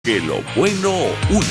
Que lo bueno une.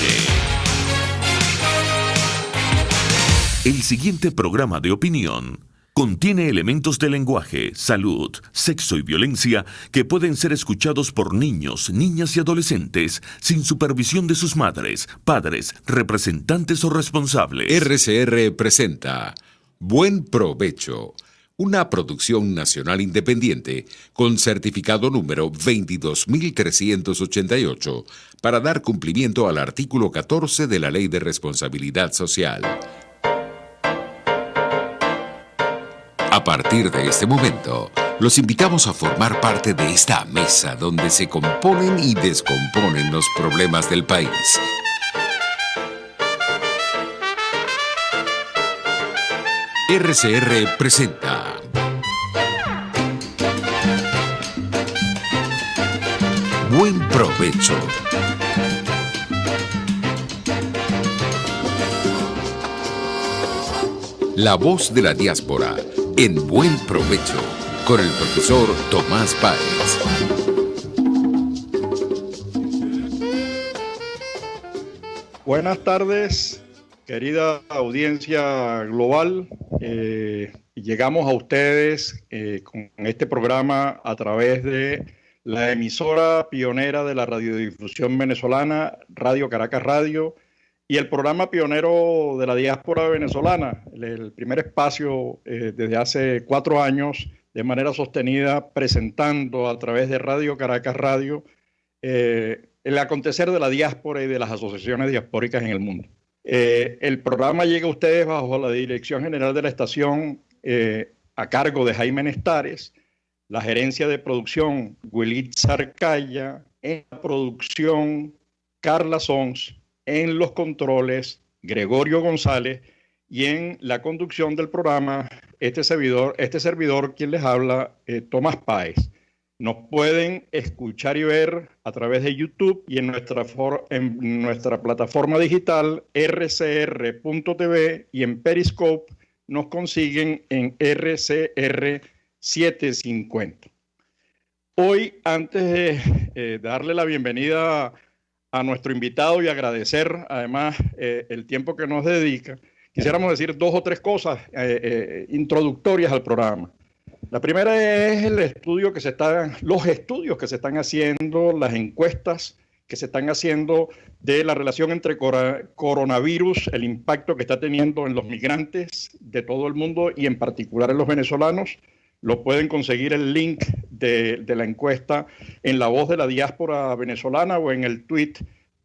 El siguiente programa de opinión contiene elementos de lenguaje, salud, sexo y violencia que pueden ser escuchados por niños, niñas y adolescentes sin supervisión de sus madres, padres, representantes o responsables. RCR presenta Buen Provecho, una producción nacional independiente con certificado número 22388 para dar cumplimiento al artículo 14 de la Ley de Responsabilidad Social. A partir de este momento, los invitamos a formar parte de esta mesa donde se componen y descomponen los problemas del país. RCR presenta Buen Provecho. La voz de la diáspora en Buen Provecho con el profesor Tomás Páez. Buenas tardes, querida audiencia global. Llegamos a ustedes con este programa a través de la emisora pionera de la radiodifusión venezolana, Radio Caracas Radio, y el programa pionero de la diáspora venezolana, el primer espacio desde hace 4 años de manera sostenida, presentando a través de Radio Caracas Radio el acontecer de la diáspora y de las asociaciones diaspóricas en el mundo. El programa llega a ustedes bajo la dirección general de la estación a cargo de Jaime Nestares, la gerencia de producción Willy Zarcaya, en la producción Carla Sons, en los controles Gregorio González y en la conducción del programa este servidor quien les habla, Tomás Páez. Nos pueden escuchar y ver a través de YouTube y en nuestra plataforma digital rcr.tv, y en Periscope nos consiguen en RCR 750. Hoy, antes de darle la bienvenida a nuestro invitado y agradecer además el tiempo que nos dedica, quisiéramos decir 2 o 3 cosas introductorias al programa. La primera es los estudios que se están haciendo, las encuestas que se están haciendo de la relación entre coronavirus, el impacto que está teniendo en los migrantes de todo el mundo y en particular en los venezolanos. Lo pueden conseguir el link de la encuesta en La Voz de la Diáspora Venezolana o en el tweet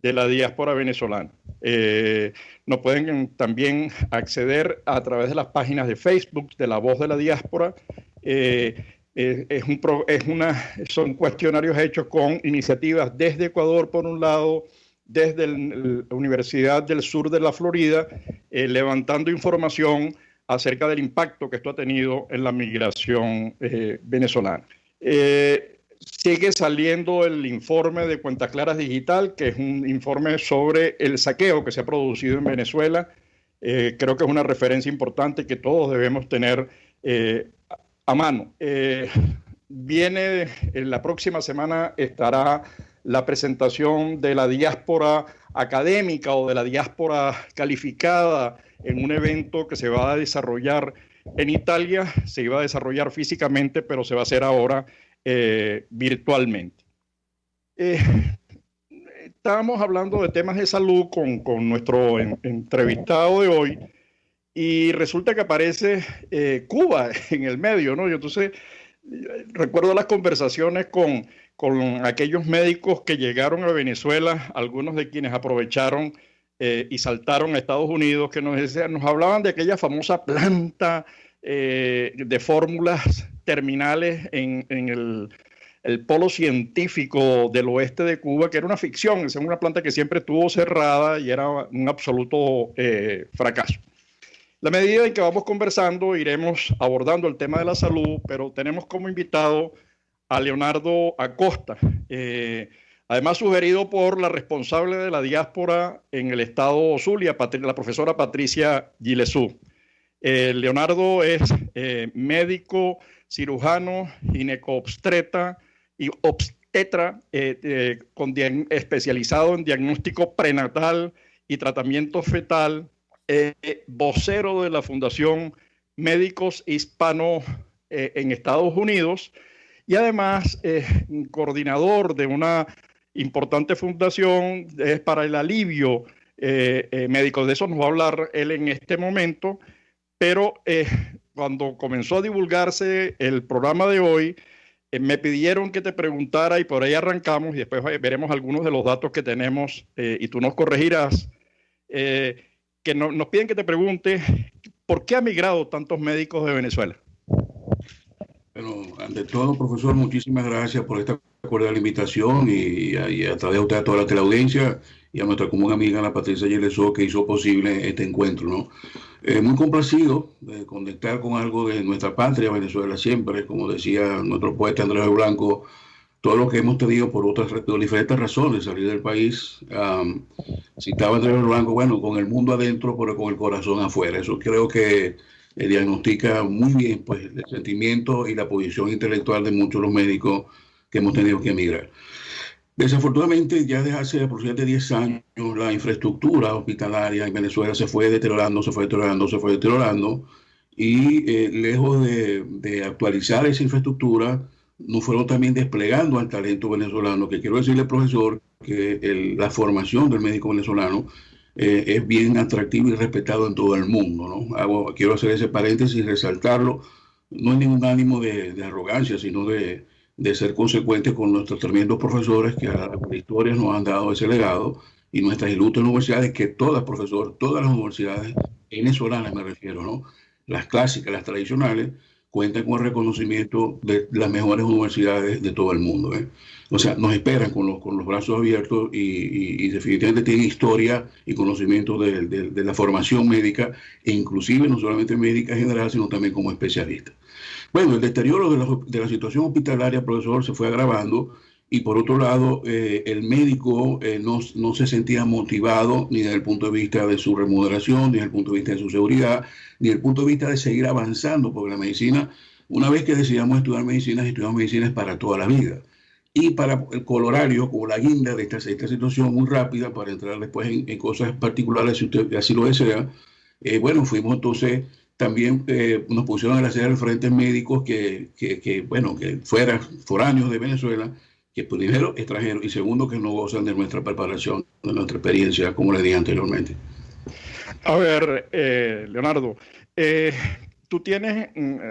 de la Diáspora Venezolana. Nos pueden también acceder a través de las páginas de Facebook de La Voz de la Diáspora. Son cuestionarios hechos con iniciativas desde Ecuador, por un lado, desde la Universidad del Sur de la Florida, levantando información acerca del impacto que esto ha tenido en la migración venezolana. Sigue saliendo el informe de Cuentas Claras Digital, que es un informe sobre el saqueo que se ha producido en Venezuela. Creo que es una referencia importante que todos debemos tener a mano. En la próxima semana estará la presentación de la diáspora académica o de la diáspora calificada en un evento que se va a desarrollar en Italia. Se iba a desarrollar físicamente, pero se va a hacer ahora virtualmente. Estábamos hablando de temas de salud con nuestro entrevistado de hoy, y resulta que aparece Cuba en el medio, ¿no? Y entonces recuerdo las conversaciones con aquellos médicos que llegaron a Venezuela, algunos de quienes aprovecharon y saltaron a Estados Unidos, que nos hablaban de aquella famosa planta de fórmulas terminales en el polo científico del oeste de Cuba, que era una ficción, es una planta que siempre estuvo cerrada y era un absoluto fracaso. La medida en que vamos conversando, iremos abordando el tema de la salud, pero tenemos como invitado a Leonardo Acosta, además sugerido por la responsable de la diáspora en el estado Zulia, la profesora Patricia Gilesú. Leonardo es médico, cirujano, ginecobstetra y obstetra especializado en diagnóstico prenatal y tratamiento fetal, vocero de la Fundación Médicos Hispanos en Estados Unidos y además coordinador de una importante fundación para el alivio médico. De eso nos va a hablar él en este momento, pero cuando comenzó a divulgarse el programa de hoy, me pidieron que te preguntara y por ahí arrancamos y después veremos algunos de los datos que tenemos y tú nos corregirás, que nos piden que te pregunte ¿por qué han migrado tantos médicos de Venezuela? Bueno, ante todo, profesor, muchísimas gracias por esta cordial invitación y a través de usted a toda la teleaudiencia y a nuestra común amiga, la Patricia Yelesó, que hizo posible este encuentro, ¿no? Muy complacido de conectar con algo de nuestra patria, Venezuela, siempre, como decía nuestro poeta Andrés Blanco, todo lo que hemos tenido por diferentes razones, salir del país, citaba Andrés Blanco, bueno, con el mundo adentro, pero con el corazón afuera. Eso creo que diagnostica muy bien pues, el sentimiento y la posición intelectual de muchos de los médicos que hemos tenido que emigrar. Desafortunadamente, ya desde hace aproximadamente 10 años, la infraestructura hospitalaria en Venezuela se fue deteriorando, y lejos de actualizar esa infraestructura, nos fueron también desplegando al talento venezolano, que quiero decirle, profesor, que la formación del médico venezolano es bien atractivo y respetado en todo el mundo, ¿no? Quiero hacer ese paréntesis y resaltarlo. No hay ningún ánimo de arrogancia, sino de ser consecuentes con nuestros tremendos profesores que a la historia nos han dado ese legado y nuestras ilustres universidades, que todas las universidades venezolanas me refiero, ¿no? Las clásicas, las tradicionales, cuentan con el reconocimiento de las mejores universidades de todo el mundo, ¿eh? O sea, nos esperan con los brazos abiertos y definitivamente tienen historia y conocimiento de la formación médica, e inclusive no solamente médica en general, sino también como especialista. Bueno, el deterioro de la situación hospitalaria, profesor, se fue agravando y por otro lado, el médico no se sentía motivado ni desde el punto de vista de su remuneración, ni desde el punto de vista de su seguridad, ni desde el punto de vista de seguir avanzando, porque la medicina, una vez que decidamos estudiamos medicina es para toda la vida. Y para el colorario, como la guinda de esta situación muy rápida, para entrar después en cosas particulares, si usted así lo desea, bueno, fuimos entonces, también nos pusieron a la sede de frentes médicos que fueran foráneos de Venezuela, que primero extranjeros y segundo que no gozan de nuestra preparación, de nuestra experiencia, como le dije anteriormente. A ver, Leonardo, tú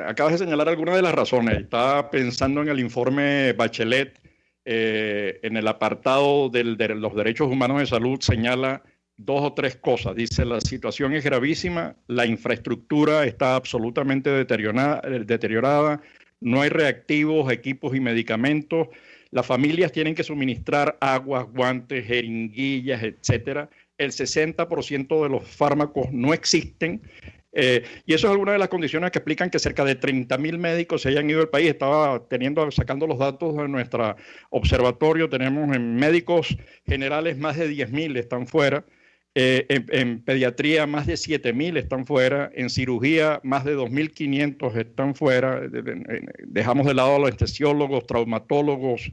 acabas de señalar algunas de las razones. Estaba pensando en el informe Bachelet, en el apartado de los derechos humanos de salud, señala 2 o 3 cosas. Dice, la situación es gravísima, la infraestructura está absolutamente deteriorada, no hay reactivos, equipos y medicamentos, las familias tienen que suministrar aguas, guantes, jeringuillas, etcétera. El 60% de los fármacos no existen. Y eso es alguna de las condiciones que explican que cerca de 30.000 médicos se hayan ido del país. Estaba sacando los datos de nuestro observatorio. Tenemos en médicos generales más de 10.000 están fuera. En pediatría más de 7.000 están fuera. En cirugía más de 2.500 están fuera. Dejamos de lado a los anestesiólogos, traumatólogos,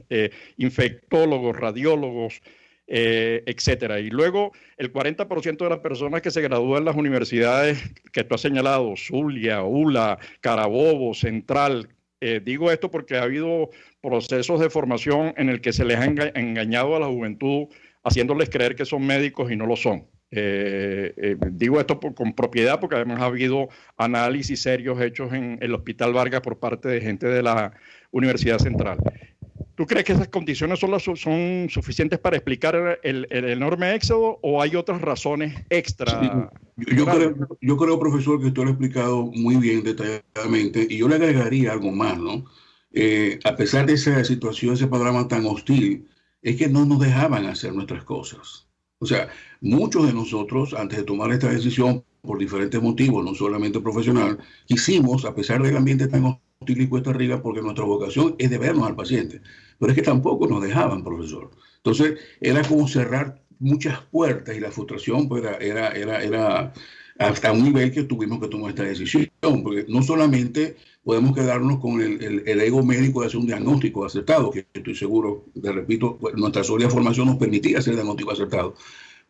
infectólogos, radiólogos, etcétera. Y luego el 40% de las personas que se gradúan en las universidades que tú has señalado, Zulia, ULA, Carabobo, Central, digo esto porque ha habido procesos de formación en el que se les ha engañado a la juventud haciéndoles creer que son médicos y no lo son. Digo esto con propiedad porque además ha habido análisis serios hechos en el Hospital Vargas por parte de gente de la Universidad Central. ¿Tú crees que esas condiciones son suficientes para explicar el enorme éxodo o hay otras razones extra? Sí, yo creo, profesor, que usted lo ha explicado muy bien, detalladamente, y yo le agregaría algo más, ¿no? A pesar de esa situación, ese panorama tan hostil, es que no nos dejaban hacer nuestras cosas. O sea, muchos de nosotros, antes de tomar esta decisión, por diferentes motivos, no solamente profesional, quisimos, a pesar del ambiente tan hostil y cuesta arriba, porque nuestra vocación es de vernos al paciente. Pero es que tampoco nos dejaban, profesor. Entonces, era como cerrar muchas puertas y la frustración pues, era hasta un nivel que tuvimos que tomar esta decisión, porque no solamente podemos quedarnos con el ego médico de hacer un diagnóstico acertado, que estoy seguro, te repito, nuestra sólida formación nos permitía hacer el diagnóstico acertado,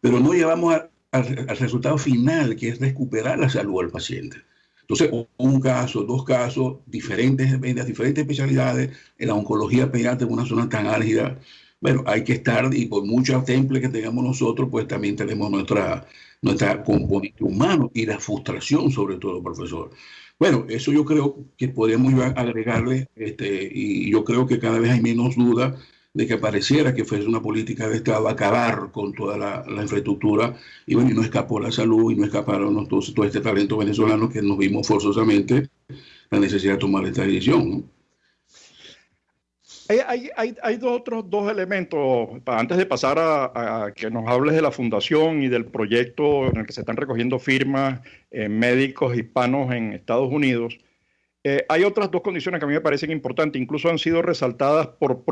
pero no llevamos al resultado final, que es recuperar la salud al paciente. Entonces, un caso, dos casos, diferentes especialidades, en la oncología pediátrica, en una zona tan álgida. Bueno, hay que estar, y por mucho temple que tengamos nosotros, pues también tenemos nuestra componente humano y la frustración, sobre todo, profesor. Bueno, eso yo creo que podríamos agregarle, y yo creo que cada vez hay menos duda de que pareciera que fuese una política de Estado acabar con toda la infraestructura, y bueno, y no escapó la salud, y no escaparon todo este talento venezolano, que nos vimos forzosamente la necesidad de tomar esta decisión, ¿no? Hay otros dos elementos, antes de pasar a que nos hables de la fundación y del proyecto en el que se están recogiendo firmas médicos hispanos en Estados Unidos. Hay otras dos condiciones que a mí me parecen importantes, incluso han sido resaltadas por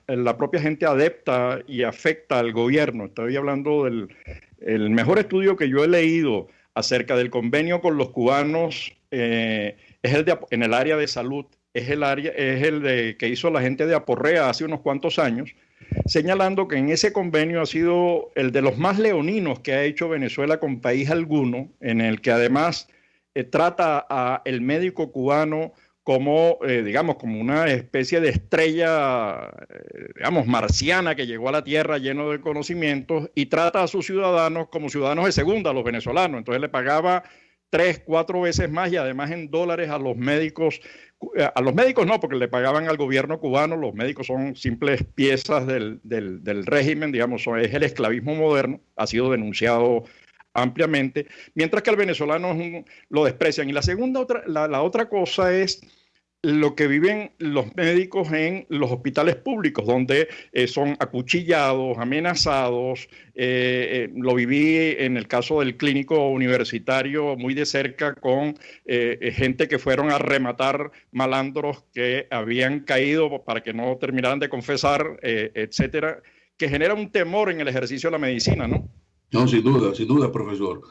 la propia gente adepta y afecta al gobierno. Estoy hablando del mejor estudio que yo he leído acerca del convenio con los cubanos, es en el área de salud, es el que hizo la gente de Aporrea hace unos cuantos años, señalando que en ese convenio ha sido el de los más leoninos que ha hecho Venezuela con país alguno, en el que además trata al médico cubano como, digamos, como una especie de estrella, digamos, marciana que llegó a la Tierra lleno de conocimientos, y trata a sus ciudadanos como ciudadanos de segunda, a los venezolanos. Entonces le pagaba 3, 4 veces más, y además en dólares a los médicos no, porque le pagaban al gobierno cubano. Los médicos son simples piezas del régimen, digamos, es el esclavismo moderno, ha sido denunciado ampliamente, mientras que al venezolano lo desprecian. Y la otra cosa es lo que viven los médicos en los hospitales públicos, donde son acuchillados, amenazados. Lo viví en el caso del clínico universitario muy de cerca, con gente que fueron a rematar malandros que habían caído para que no terminaran de confesar, etcétera, que genera un temor en el ejercicio de la medicina, ¿no? No, sin duda, profesor.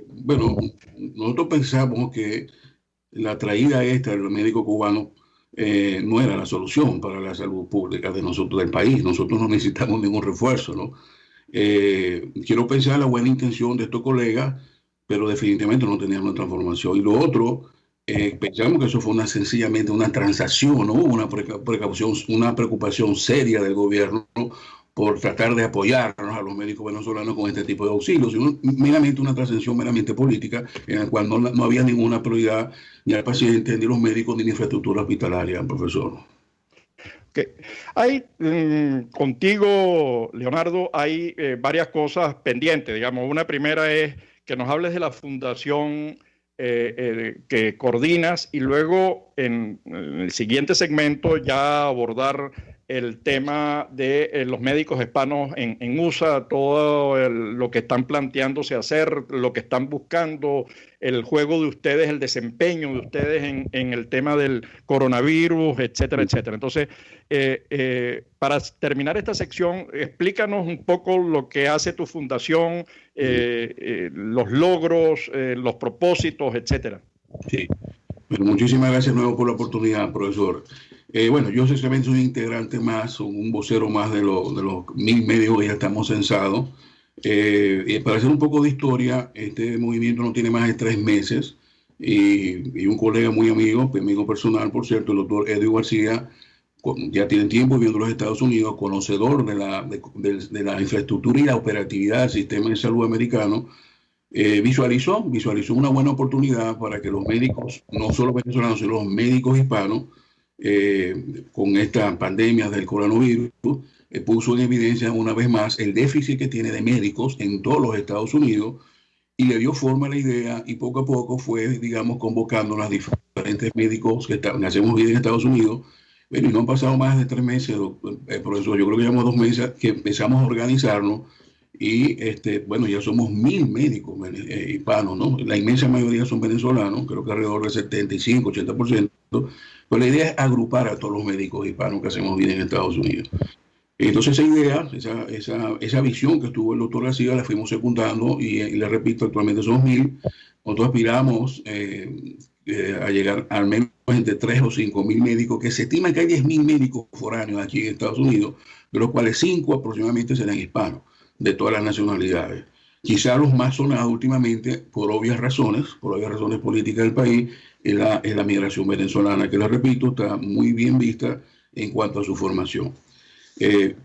Bueno, nosotros pensamos que la traída esta del médico cubano no era la solución para la salud pública de nosotros, del país. Nosotros no necesitamos ningún refuerzo, ¿no? Quiero pensar la buena intención de estos colegas, pero definitivamente no tenían una transformación. Y lo otro, pensamos que eso fue sencillamente una transacción, ¿no? Una preocupación seria del gobierno por tratar de apoyarnos a los médicos venezolanos con este tipo de auxilios, sino meramente una transacción meramente política, en la cual no había ninguna prioridad ni al paciente, ni los médicos, ni la infraestructura hospitalaria, profesor. Okay. Contigo, Leonardo, hay varias cosas pendientes, digamos. Una primera es que nos hables de la fundación que coordinas, y luego en el siguiente segmento ya abordar el tema de los médicos hispanos en USA, todo lo que están planteándose hacer, lo que están buscando, el juego de ustedes, el desempeño de ustedes en el tema del coronavirus, etcétera, etcétera. Entonces, para terminar esta sección, explícanos un poco lo que hace tu fundación, los logros, los propósitos, etcétera. Sí. Bueno, muchísimas gracias de nuevo por la oportunidad, profesor. Bueno, yo sencillamente soy un integrante más, un vocero más de los 1000 médicos que ya estamos censados. Para hacer un poco de historia, este movimiento no tiene más de 3 meses, y un colega muy amigo personal, por cierto, el doctor Edwin García, ya tiene tiempo viviendo en los Estados Unidos, conocedor de la infraestructura y la operatividad del sistema de salud americano, visualizó una buena oportunidad para que los médicos, no solo venezolanos, sino los médicos hispanos, con esta pandemia del coronavirus, puso en evidencia una vez más el déficit que tiene de médicos en todos los Estados Unidos, y le dio forma a la idea, y poco a poco fue, digamos, convocando a los diferentes médicos que hacemos vida en Estados Unidos. Bueno, y no han pasado más de 3 meses, profesor, yo creo que llevamos 2 meses que empezamos a organizarnos, y bueno, ya somos 1000 médicos hispanos, ¿no? La inmensa mayoría son venezolanos, creo que alrededor del 75, 80%, pero la idea es agrupar a todos los médicos hispanos que hacemos vida en Estados Unidos. Entonces esa idea, esa visión que tuvo el doctor García, la fuimos secundando, y le repito, actualmente somos 1000. Nosotros aspiramos a llegar al menos entre 3 o 5 mil médicos, que se estima que hay 10.000 médicos foráneos aquí en Estados Unidos, de los cuales 5 aproximadamente serán hispanos, de todas las nacionalidades. Quizá los más sonados últimamente, por obvias razones políticas del país, es la migración venezolana, que, lo repito, está muy bien vista en cuanto a su formación.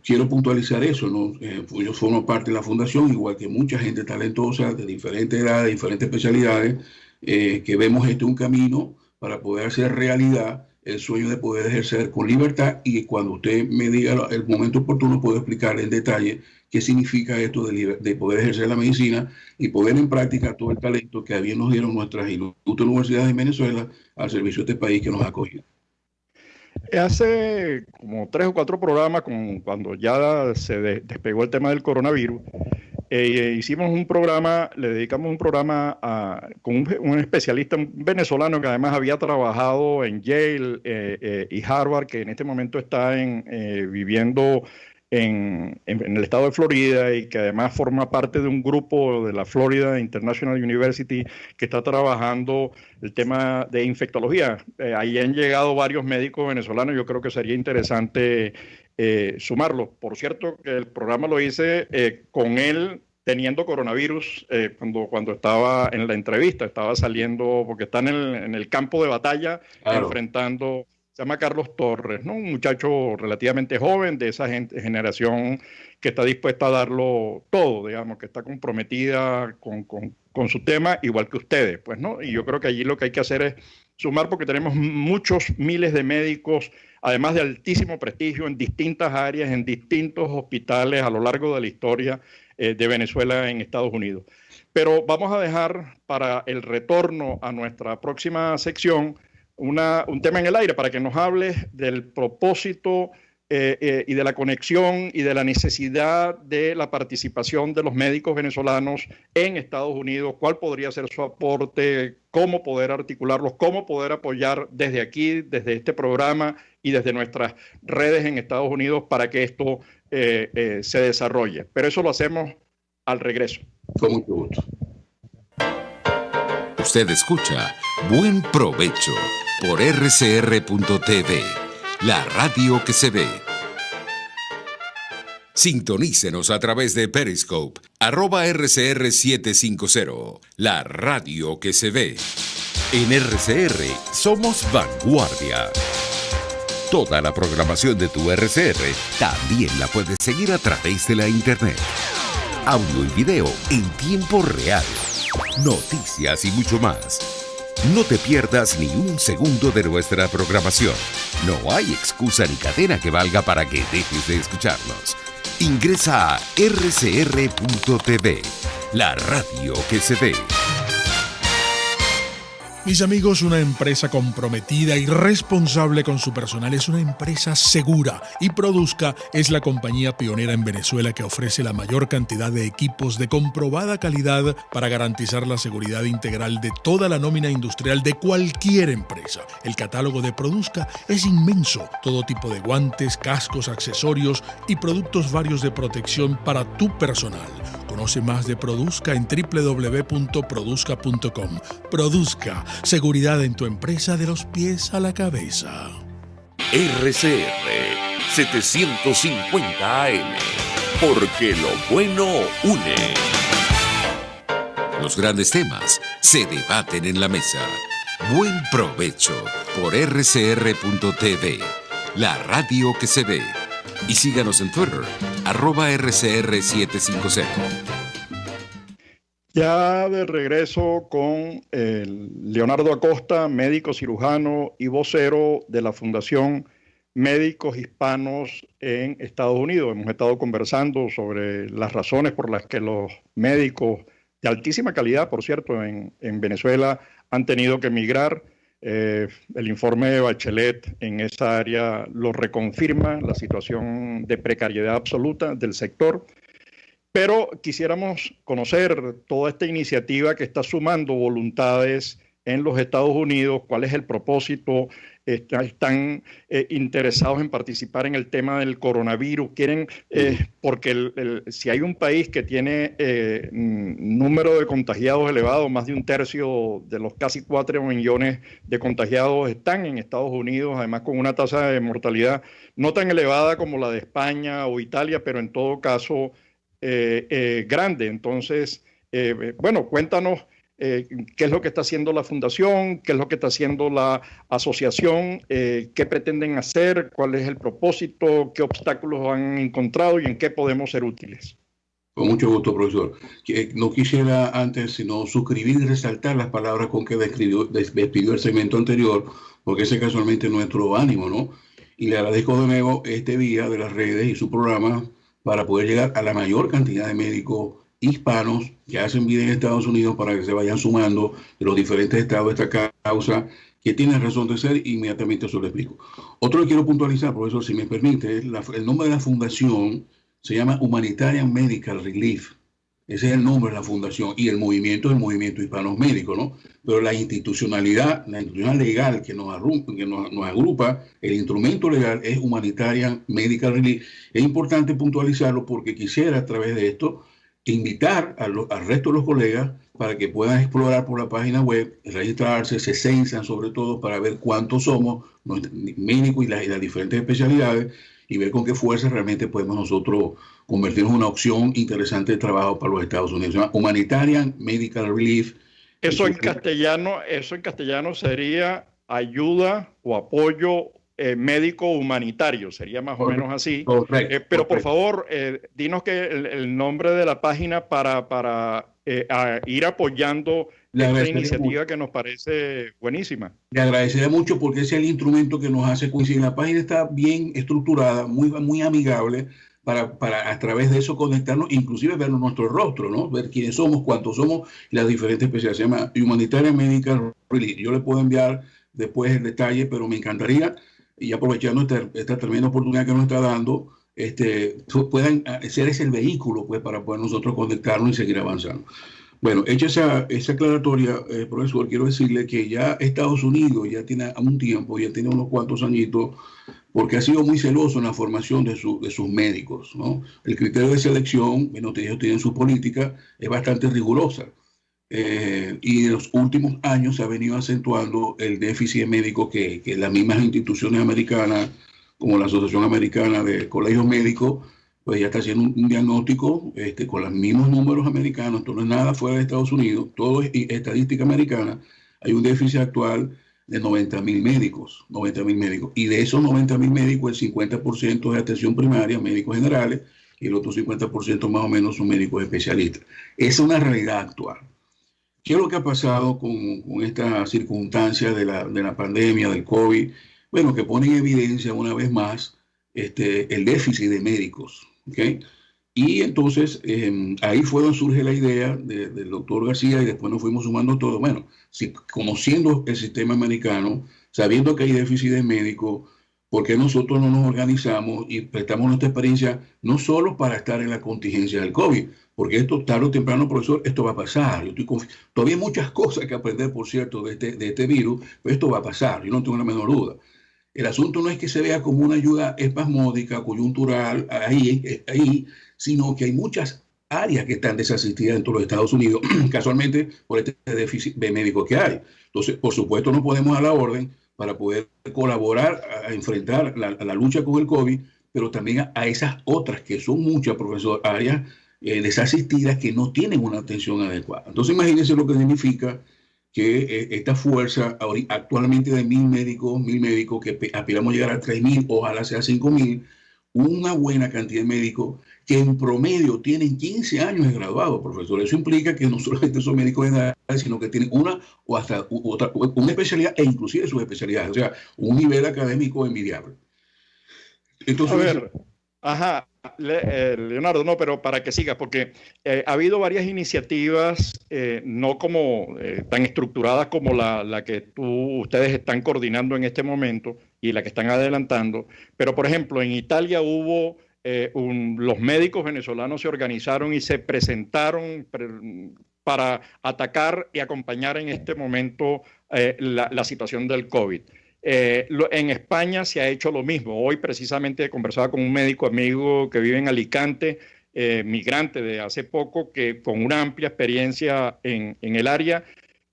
Quiero puntualizar eso, ¿no? Yo formo parte de la fundación, igual que mucha gente talentosa de diferentes edades, diferentes especialidades, que vemos un camino para poder hacer realidad el sueño de poder ejercer con libertad, y cuando usted me diga el momento oportuno puedo explicarle en detalle qué significa esto de poder ejercer la medicina y poner en práctica todo el talento que bien nos dieron nuestras ilustres universidades en Venezuela al servicio de este país que nos ha acogido. Hace como 3 o 4 programas, cuando ya se despegó el tema del coronavirus, hicimos un programa, le dedicamos un programa con un especialista, un venezolano que además había trabajado en Yale y Harvard, que en este momento está viviendo en el estado de Florida, y que además forma parte de un grupo de la Florida International University que está trabajando el tema de infectología. Ahí han llegado varios médicos venezolanos, yo creo que sería interesante sumarlo. Por cierto, que el programa lo hice con él teniendo coronavirus cuando estaba en la entrevista, estaba saliendo, porque está en el campo de batalla, claro, enfrentando. Se llama Carlos Torres, ¿no? Un muchacho relativamente joven, de esa generación que está dispuesta a darlo todo, digamos, que está comprometida con su tema, igual que ustedes, pues, ¿no? Y yo creo que allí lo que hay que hacer es sumar, porque tenemos muchos miles de médicos, además de altísimo prestigio en distintas áreas, en distintos hospitales a lo largo de la historia de Venezuela en Estados Unidos. Pero vamos a dejar para el retorno a nuestra próxima sección un tema en el aire, para que nos hables del propósito y de la conexión y de la necesidad de la participación de los médicos venezolanos en Estados Unidos, cuál podría ser su aporte, cómo poder articularlos, cómo poder apoyar desde aquí, desde este programa y desde nuestras redes en Estados Unidos para que esto se desarrolle. Pero eso lo hacemos al regreso. Con mucho gusto. Usted escucha Buen Provecho por rcr.tv, la radio que se ve. Sintonícenos a través de Periscope, @RCR750, la radio que se ve. En RCR somos vanguardia. Toda la programación de tu RCR también la puedes seguir a través de la internet. Audio y video en tiempo real. Noticias y mucho más. No te pierdas ni un segundo de nuestra programación. No hay excusa ni cadena que valga para que dejes de escucharnos. Ingresa a rcr.tv, la radio que se ve. Mis amigos, una empresa comprometida y responsable con su personal es una empresa segura, y Produzca es la compañía pionera en Venezuela que ofrece la mayor cantidad de equipos de comprobada calidad para garantizar la seguridad integral de toda la nómina industrial de cualquier empresa. El catálogo de Produzca es inmenso, todo tipo de guantes, cascos, accesorios y productos varios de protección para tu personal. Conoce más de Produzca en www.produzca.com. Produzca, seguridad en tu empresa de los pies a la cabeza. RCR 750 AM, porque lo bueno une. Los grandes temas se debaten en la mesa. Buen Provecho por rcr.tv, la radio que se ve. Y síganos en Twitter, @RCR750. Ya de regreso con Leonardo Acosta, médico cirujano y vocero de la Fundación Médicos Hispanos en Estados Unidos. Hemos estado conversando sobre las razones por las que los médicos de altísima calidad, por cierto, en Venezuela han tenido que emigrar. El informe de Bachelet en esa área lo reconfirma, la situación de precariedad absoluta del sector. Pero quisiéramos conocer toda esta iniciativa que está sumando voluntades en los Estados Unidos, cuál es el propósito, están interesados en participar en el tema del coronavirus, quieren, porque si hay un país que tiene número de contagiados elevado, más de un tercio de los casi 4 millones de contagiados están en Estados Unidos, además con una tasa de mortalidad no tan elevada como la de España o Italia, pero en todo caso grande. Entonces, bueno, cuéntanos qué es lo que está haciendo la fundación, qué es lo que está haciendo la asociación, qué pretenden hacer, cuál es el propósito, qué obstáculos han encontrado y en qué podemos ser útiles. Con mucho gusto, profesor. No quisiera antes sino suscribir y resaltar las palabras con que despidió el segmento anterior, porque ese es casualmente nuestro ánimo, ¿no? Y le agradezco de nuevo este vía de las redes y su programa para poder llegar a la mayor cantidad de médicos hispanos que hacen vida en Estados Unidos para que se vayan sumando de los diferentes estados de esta causa que tiene razón de ser. Inmediatamente eso lo explico. Otro que quiero puntualizar, profesor, si me permite, el nombre de la fundación se llama Humanitarian Medical Relief. Ese es el nombre de la fundación, y el movimiento es el Movimiento Hispanos Médicos, ¿no? Pero la institucionalidad legal que nos agrupa, el instrumento legal es Humanitarian Medical Relief. Es importante puntualizarlo porque quisiera a través de esto invitar al resto de los colegas para que puedan explorar por la página web, registrarse, se censan sobre todo para ver cuántos somos médicos y las diferentes especialidades, y ver con qué fuerza realmente podemos nosotros convertirnos en una opción interesante de trabajo para los Estados Unidos. Se llama Humanitarian Medical Relief. Eso en castellano sería ayuda o apoyo médico humanitario, sería más o menos así. Pero por favor, dinos que el nombre de la página para ir apoyando esta iniciativa que nos parece buenísima. Le agradecería mucho porque ese es el instrumento que nos hace coincidir. La página está bien estructurada, muy amigable, para a través de eso conectarnos, inclusive ver nuestro rostro, ¿no? Ver quiénes somos, cuántos somos y las diferentes especialidades. Se llama Humanitarian Medical Relief. Yo le puedo enviar después el detalle, pero me encantaría, y aprovechando esta tremenda oportunidad que nos está dando, puedan ser ese el vehículo pues, para poder nosotros conectarnos y seguir avanzando. Bueno, hecha esa aclaratoria, profesor, quiero decirle que ya Estados Unidos ya tiene un tiempo, ya tiene unos cuantos añitos, porque ha sido muy celoso en la formación de sus médicos, ¿no? El criterio de selección, bueno, ellos tienen su política, es bastante rigurosa. Y en los últimos años se ha venido acentuando el déficit médico que las mismas instituciones americanas, como la Asociación Americana de Colegios Médicos, pues ya está haciendo un diagnóstico con los mismos números americanos. Esto no es nada fuera de Estados Unidos, todo es estadística americana. Hay un déficit actual de 90,000 médicos, y de esos 90,000 médicos, el 50% es de atención primaria, médicos generales, y el otro 50% más o menos son médicos especialistas. Esa es una realidad actual. ¿Qué es lo que ha pasado con esta circunstancia de la pandemia, del COVID? Bueno, que pone en evidencia una vez más el déficit de médicos, ¿okay? Y entonces ahí fue donde surge la idea del doctor García, y después nos fuimos sumando todo. Bueno, conociendo el sistema americano, sabiendo que hay déficit de médicos, ¿por qué nosotros no nos organizamos y prestamos nuestra experiencia no solo para estar en la contingencia del COVID? Porque esto tarde o temprano, profesor, esto va a pasar. Todavía hay muchas cosas que aprender, por cierto, de este virus, pero esto va a pasar, yo no tengo la menor duda. El asunto no es que se vea como una ayuda espasmódica, coyuntural, ahí, sino que hay muchas áreas que están desasistidas en todos los Estados Unidos, casualmente por este déficit de médicos que hay. Entonces, por supuesto, no podemos dar la orden para poder colaborar a enfrentar la lucha con el COVID, pero también a esas otras, que son muchas, profesor, áreas desasistidas que no tienen una atención adecuada. Entonces, imagínense lo que significa que esta fuerza actualmente de 1,000 médicos, que aspiramos a llegar a 3,000, ojalá sea 5,000, una buena cantidad de médicos que en promedio tienen 15 años de graduado, profesor. Eso implica que no solamente son médicos generales, sino que tienen una o hasta una especialidad, e inclusive sus especialidades, o sea, un nivel académico envidiable. Entonces, a ver, ajá, Leonardo, no, pero para que sigas, porque ha habido varias iniciativas, no como tan estructuradas como la que ustedes están coordinando en este momento y la que están adelantando, pero por ejemplo, en Italia hubo los médicos venezolanos se organizaron y se presentaron para atacar y acompañar en este momento la situación del COVID. En España se ha hecho lo mismo. Hoy precisamente conversaba con un médico amigo que vive en Alicante, migrante de hace poco, que con una amplia experiencia en el área,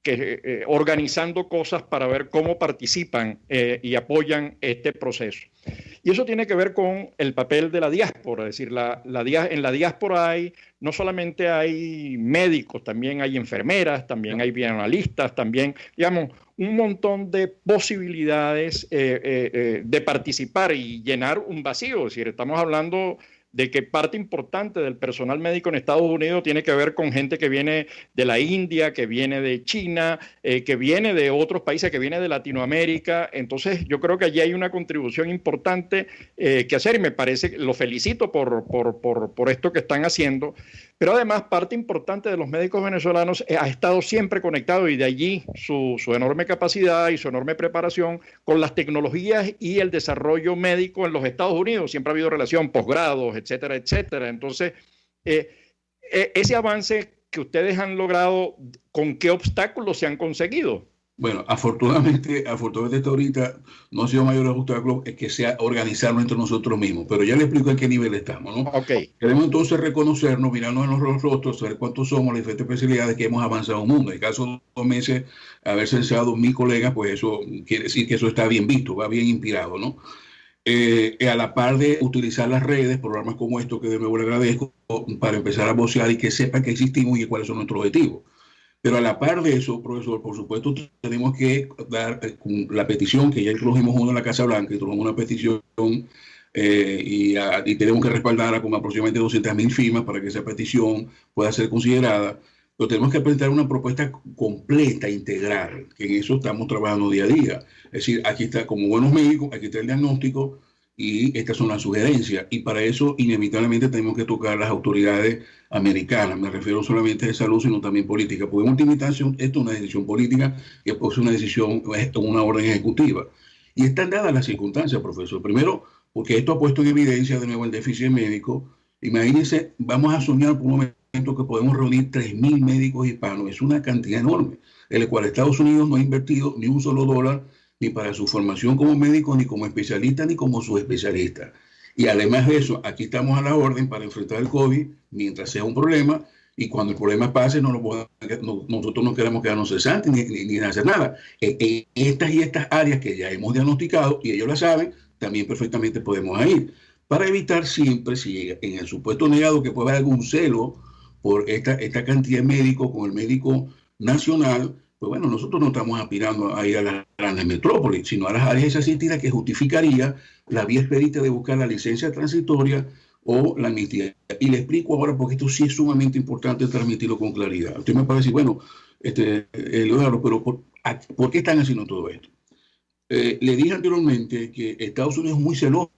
que organizando cosas para ver cómo participan y apoyan este proceso. Y eso tiene que ver con el papel de la diáspora, es decir, en la diáspora no solamente hay médicos, también hay enfermeras, también hay bioanalistas, también, digamos, un montón de posibilidades de participar y llenar un vacío. Es decir, estamos hablando de que parte importante del personal médico en Estados Unidos tiene que ver con gente que viene de la India, que viene de China, que viene de otros países, que viene de Latinoamérica. Entonces yo creo que allí hay una contribución importante que hacer, y me parece, lo felicito por esto que están haciendo. Pero además parte importante de los médicos venezolanos ha estado siempre conectado, y de allí su enorme capacidad y su enorme preparación con las tecnologías y el desarrollo médico en los Estados Unidos. Siempre ha habido relación, posgrados, etcétera, etcétera. Entonces, ese avance que ustedes han logrado, ¿con qué obstáculos se han conseguido? Bueno, afortunadamente hasta ahorita no ha sido mayor obstáculo que sea organizarnos entre nosotros mismos, pero ya le explico en qué nivel estamos, ¿no? Okay. Queremos entonces reconocernos, mirarnos en los rostros, saber cuántos somos, las diferentes especialidades que hemos avanzado en el mundo. En el caso de 2 meses haber censado 1,000 colegas, pues eso quiere decir que eso está bien visto, va bien inspirado, ¿no? A la par de utilizar las redes, programas como estos, que de nuevo le agradezco, para empezar a vocear y que sepan que existimos y cuáles son nuestros objetivos. Pero a la par de eso, profesor, por supuesto, tenemos que dar la petición que ya introdujimos uno en la Casa Blanca, introdujimos una petición y tenemos que respaldarla con aproximadamente 200,000 firmas para que esa petición pueda ser considerada. Pero tenemos que presentar una propuesta completa, integral, que en eso estamos trabajando día a día. Es decir, aquí está, como buenos médicos, aquí está el diagnóstico y estas son las sugerencias. Y para eso, inevitablemente, tenemos que tocar las autoridades americanas. Me refiero solamente de salud, sino también política. Porque en última instancia, esto es una decisión política que es una decisión, una orden ejecutiva. Y están dadas las circunstancias, profesor. Primero, porque esto ha puesto en evidencia de nuevo el déficit médico. Imagínense, vamos a soñar por un momento que podemos reunir 3,000 médicos hispanos. Es una cantidad enorme, en la cual Estados Unidos no ha invertido ni un solo dólar, ni para su formación como médico, ni como especialista, ni como subespecialista. Y además de eso, aquí estamos a la orden para enfrentar el COVID mientras sea un problema, y cuando el problema pase, nosotros no queremos quedarnos cesantes ni hacer nada. En estas áreas que ya hemos diagnosticado, y ellos la saben, también perfectamente podemos ir. Para evitar siempre, si en el supuesto negado que pueda haber algún celo por esta cantidad de médicos con el médico nacional, pues bueno, nosotros no estamos aspirando a ir a las grandes metrópolis, sino a las áreas asistidas que justificaría la vía expedita de buscar la licencia transitoria o la amnistía. Y le explico ahora porque esto sí es sumamente importante transmitirlo con claridad. Usted me puede decir, bueno, Leonardo, pero ¿por qué están haciendo todo esto? Le dije anteriormente que Estados Unidos es muy celoso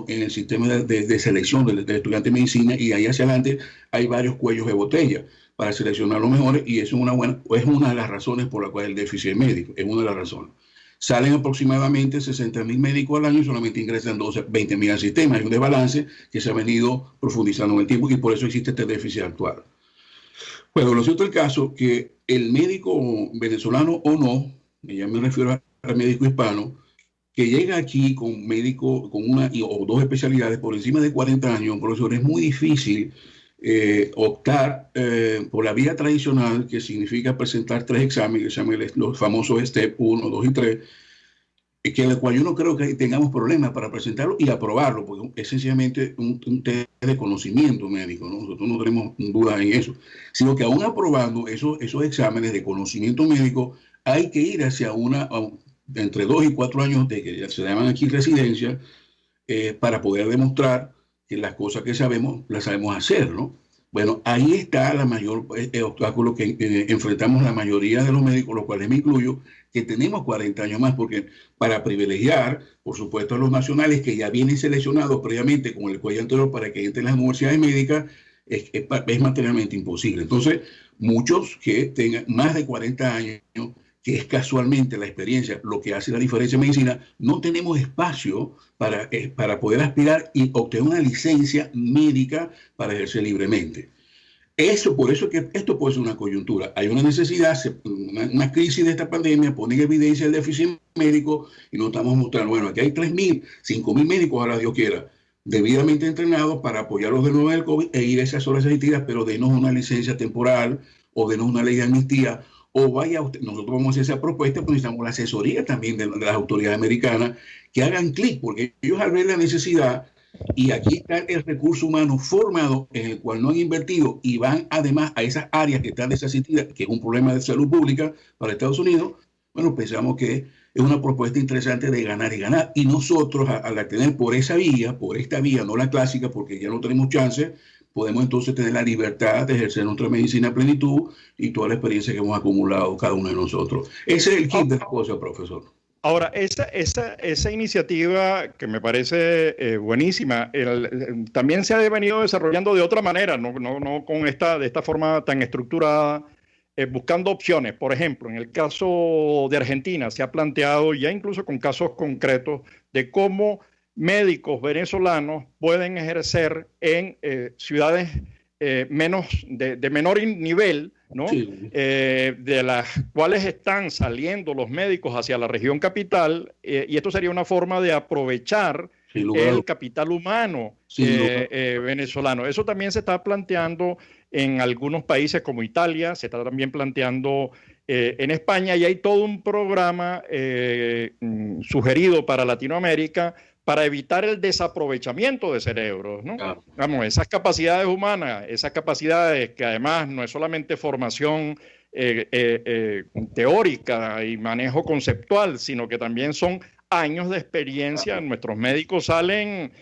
en el sistema de selección del estudiante de medicina, y ahí hacia adelante hay varios cuellos de botella para seleccionar los mejores, y eso es una de las razones por la cual el déficit médico es una de las razones. Salen aproximadamente 60,000 médicos al año y solamente ingresan 20,000 al sistema. Hay un desbalance que se ha venido profundizando en el tiempo y por eso existe este déficit actual. Bueno, lo cierto es el caso que el médico venezolano o no, ya me refiero al médico hispano, que llega aquí con una o 2 especialidades por encima de 40 años, profesor, es muy difícil optar por la vía tradicional, que significa presentar 3 exámenes, que se llaman los famosos STEP 1, 2 y 3, que en el cual yo no creo que tengamos problemas para presentarlo y aprobarlo, porque es sencillamente un test de conocimiento médico, ¿no? Nosotros no tenemos duda en eso, sino que aún aprobando esos exámenes de conocimiento médico, hay que ir hacia entre 2 y 4 años de que se llaman aquí residencia, para poder demostrar que las cosas que sabemos, las sabemos hacer, ¿no? Bueno, ahí está la mayor obstáculo que enfrentamos la mayoría de los médicos, los cuales me incluyo, que tenemos 40 años más, porque para privilegiar, por supuesto, a los nacionales que ya vienen seleccionados previamente con el cuello anterior para que entren en las universidades médicas, es materialmente imposible. Entonces, muchos que tengan más de 40 años, que es casualmente la experiencia lo que hace la diferencia en medicina, no tenemos espacio para poder aspirar y obtener una licencia médica para ejercer libremente. Por eso que esto puede ser una coyuntura. Hay una necesidad, una crisis de esta pandemia, pone en evidencia el déficit médico y nos estamos mostrando, bueno, aquí hay 3.000, 5.000 médicos, ojalá Dios quiera, debidamente entrenados para apoyarlos de nuevo en el COVID e ir a esas horas asistidas, pero denos una licencia temporal o denos una ley de amnistía, o vaya usted, nosotros vamos a hacer esa propuesta, pero necesitamos la asesoría también de las autoridades americanas que hagan clic, porque ellos al ver la necesidad, y aquí está el recurso humano formado en el cual no han invertido y van además a esas áreas que están desasistidas, que es un problema de salud pública para Estados Unidos, bueno, pensamos que es una propuesta interesante de ganar y ganar. Y nosotros, al tener por esta vía, no la clásica, porque ya no tenemos chance, podemos entonces tener la libertad de ejercer nuestra medicina a plenitud y toda la experiencia que hemos acumulado cada uno de nosotros. Ese es el kit de la cosa, profesor. Ahora, esa iniciativa que me parece buenísima, también se ha venido desarrollando de otra manera, no de esta forma tan estructurada, buscando opciones. Por ejemplo, en el caso de Argentina se ha planteado, ya incluso con casos concretos, de cómo médicos venezolanos pueden ejercer en ciudades de menor nivel, ¿no? Sí. De las cuales están saliendo los médicos hacia la región capital, y esto sería una forma de aprovechar el capital humano venezolano. Eso también se está planteando en algunos países como Italia, se está también planteando en España, y hay todo un programa sugerido para Latinoamérica para evitar el desaprovechamiento de cerebros, ¿no? Claro. Vamos, esas capacidades humanas, esas capacidades que además no es solamente formación teórica y manejo conceptual, sino que también son años de experiencia. Nuestros médicos salen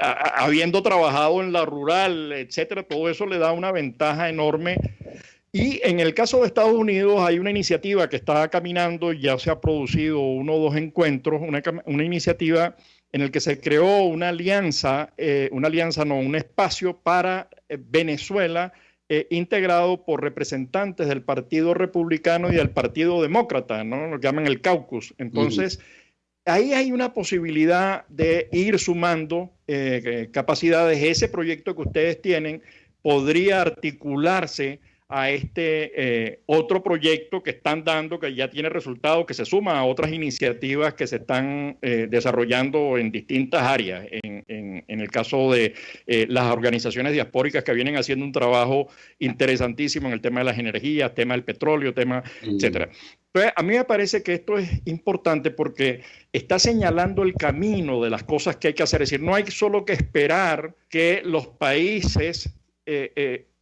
habiendo trabajado en la rural, etcétera. Todo eso le da una ventaja enorme. Y en el caso de Estados Unidos hay una iniciativa que está caminando, ya se ha producido 1 o 2 encuentros, una iniciativa en el que se creó un espacio para Venezuela integrado por representantes del Partido Republicano y del Partido Demócrata, ¿no? Lo que llaman el caucus. Entonces, ahí hay una posibilidad de ir sumando capacidades. Ese proyecto que ustedes tienen podría articularse a este otro proyecto que están dando, que ya tiene resultados, que se suma a otras iniciativas que se están desarrollando en distintas áreas. En el caso de las organizaciones diaspóricas que vienen haciendo un trabajo interesantísimo en el tema de las energías, tema del petróleo, etcétera. Entonces, a mí me parece que esto es importante porque está señalando el camino de las cosas que hay que hacer. Es decir, no hay solo que esperar que los países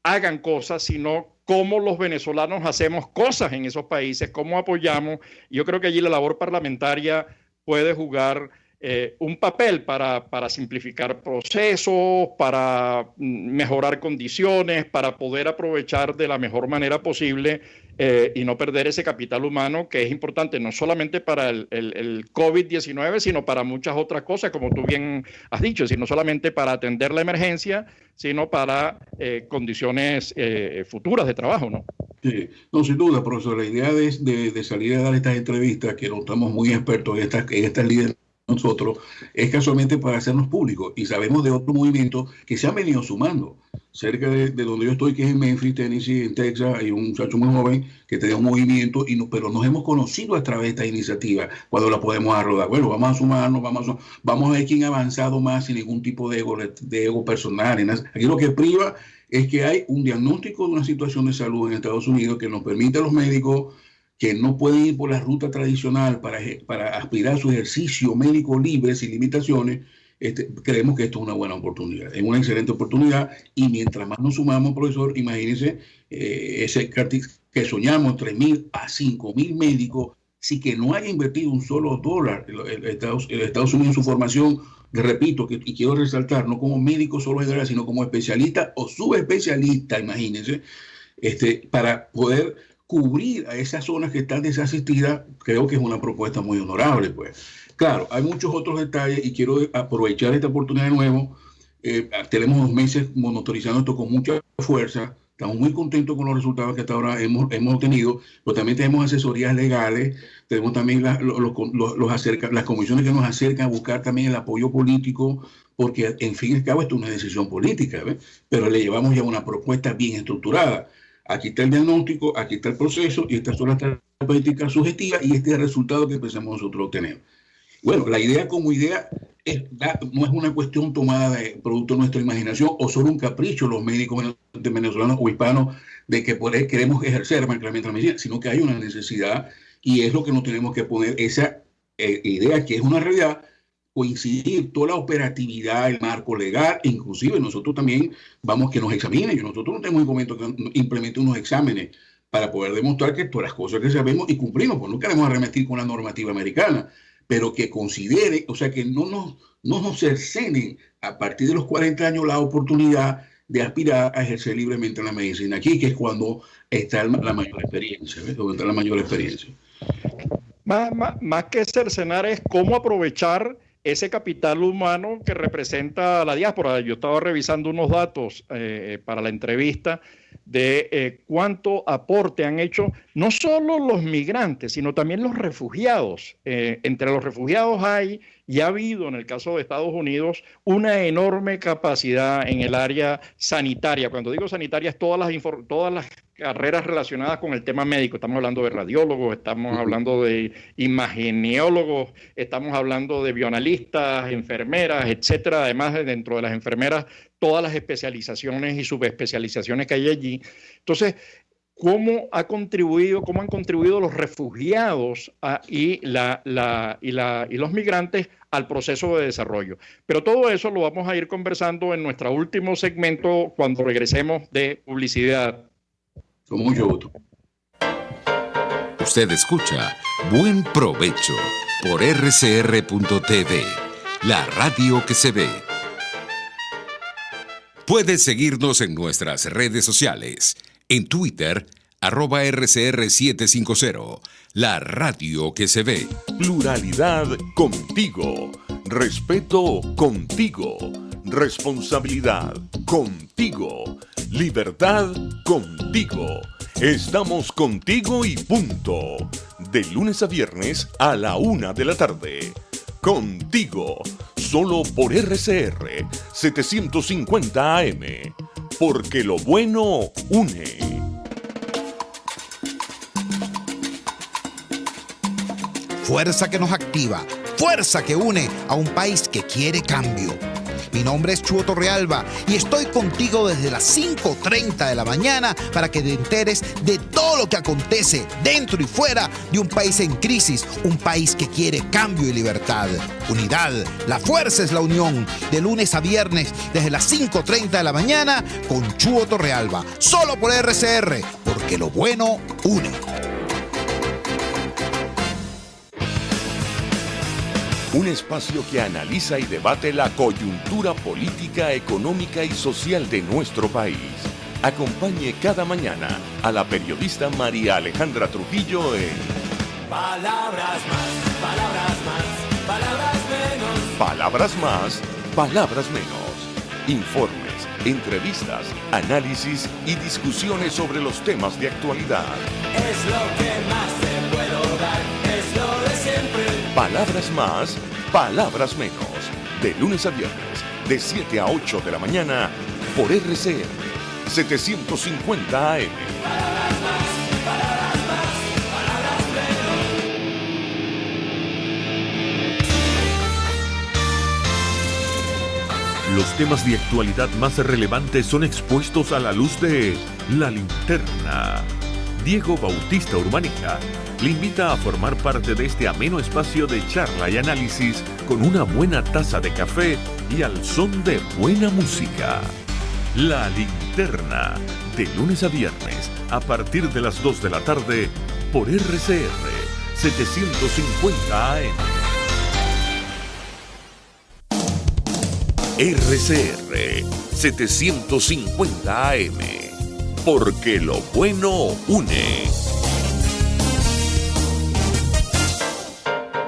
hagan cosas, sino cómo los venezolanos hacemos cosas en esos países, cómo apoyamos. Yo creo que allí la labor parlamentaria puede jugar un papel para simplificar procesos, para mejorar condiciones, para poder aprovechar de la mejor manera posible y no perder ese capital humano que es importante no solamente para el COVID-19, sino para muchas otras cosas, como tú bien has dicho, sino solamente para atender la emergencia, sino para condiciones futuras de trabajo, ¿no? Sí, no, sin duda, profesor. La idea de salir a dar estas entrevistas, que no estamos muy expertos en estas líderes nosotros, es casualmente para hacernos públicos, y sabemos de otros movimientos que se han venido sumando. Cerca de donde yo estoy, que es en Memphis, Tennessee, en Texas, hay un muchacho muy joven que tenía un movimiento, pero nos hemos conocido a través de esta iniciativa cuando la podemos rodar. Bueno, vamos a sumarnos, vamos a ver quién ha avanzado más sin ningún tipo de ego personal. Aquí lo que priva es que hay un diagnóstico de una situación de salud en Estados Unidos que nos permite a los médicos que no pueden ir por la ruta tradicional para aspirar a su ejercicio médico libre, sin limitaciones. Creemos que esto es una buena oportunidad, es una excelente oportunidad, y mientras más nos sumamos, profesor, imagínense que soñamos 3.000 a 5.000 médicos, sí que no haya invertido un solo dólar Estados Unidos en su formación, repito, y quiero resaltar, no como médico solo general, sino como especialista o subespecialista, imagínense, para poder cubrir a esas zonas que están desasistidas. Creo que es una propuesta muy honorable, pues. Claro, hay muchos otros detalles y quiero aprovechar esta oportunidad de nuevo. Tenemos 2 meses monitorizando esto con mucha fuerza. Estamos muy contentos con los resultados que hasta ahora hemos obtenido, pero también tenemos asesorías legales, tenemos también las comisiones que nos acercan a buscar también el apoyo político porque en fin y al cabo esto es una decisión política, ¿ves? Pero le llevamos ya una propuesta bien estructurada. Aquí está el diagnóstico, aquí está el proceso, y estas son las terapéuticas sugestivas, y este es el resultado que empezamos nosotros a obtener. Bueno, la idea como idea no es una cuestión tomada de producto de nuestra imaginación o solo un capricho los médicos venezolanos o hispanos de que por él queremos ejercer la medicina, sino que hay una necesidad, y es lo que nos tenemos que poner, esa idea que es una realidad, coincidir toda la operatividad, el marco legal, inclusive nosotros también vamos que nos examinen. Nosotros no tenemos inconveniente que implemente unos exámenes para poder demostrar que todas las cosas que sabemos y cumplimos, pues no queremos arremetir con la normativa americana, pero que considere, o sea, que no nos cercenen a partir de los 40 años la oportunidad de aspirar a ejercer libremente la medicina aquí, que es cuando está la mayor experiencia, ¿ves? Donde está la mayor experiencia. Más que cercenar es cómo aprovechar ese capital humano que representa la diáspora. Yo estaba revisando unos datos para la entrevista de cuánto aporte han hecho no solo los migrantes, sino también los refugiados. Entre los refugiados hay y ha habido, en el caso de Estados Unidos, una enorme capacidad en el área sanitaria. Cuando digo sanitaria, es todas las carreras relacionadas con el tema médico. Estamos hablando de radiólogos, estamos hablando de imageneólogos, estamos hablando de bioanalistas, enfermeras, etcétera. Además, dentro de las enfermeras, todas las especializaciones y subespecializaciones que hay allí. Entonces, ¿cómo han contribuido los refugiados y los migrantes al proceso de desarrollo? Pero todo eso lo vamos a ir conversando en nuestro último segmento cuando regresemos de publicidad. Con mucho gusto. Usted escucha Buen Provecho por RCR.tv, la radio que se ve. Puede seguirnos en nuestras redes sociales. En Twitter, @RCR750, la radio que se ve. Pluralidad contigo. Respeto contigo. Responsabilidad contigo. Libertad contigo. Estamos contigo y punto. De lunes a viernes a la 1 de la tarde. Contigo. Solo por RCR 750 AM. Porque lo bueno une. Fuerza que nos activa, fuerza que une a un país que quiere cambio. Mi nombre es Chuo Torrealba y estoy contigo desde las 5:30 de la mañana para que te enteres de todo lo que acontece dentro y fuera de un país en crisis, un país que quiere cambio y libertad. Unidad, la fuerza es la unión, de lunes a viernes desde las 5:30 de la mañana con Chuo Torrealba, solo por RCR, porque lo bueno une. Un espacio que analiza y debate la coyuntura política, económica y social de nuestro país. Acompañe cada mañana a la periodista María Alejandra Trujillo en Palabras más, palabras más, palabras menos. Palabras más, palabras menos. Informes, entrevistas, análisis y discusiones sobre los temas de actualidad. Es lo que más te puedo dar, es lo de siempre. Palabras más, palabras menos. De lunes a viernes, de 7 a 8 de la mañana, por RCR 750 AM. Palabras más, palabras más, palabras menos. Los temas de actualidad más relevantes son expuestos a la luz de La Linterna. Diego Bautista Urbaneja le invita a formar parte de este ameno espacio de charla y análisis con una buena taza de café y al son de buena música. La Linterna, de lunes a viernes, a partir de las 2 de la tarde, por RCR 750 AM. RCR 750 AM, porque lo bueno une.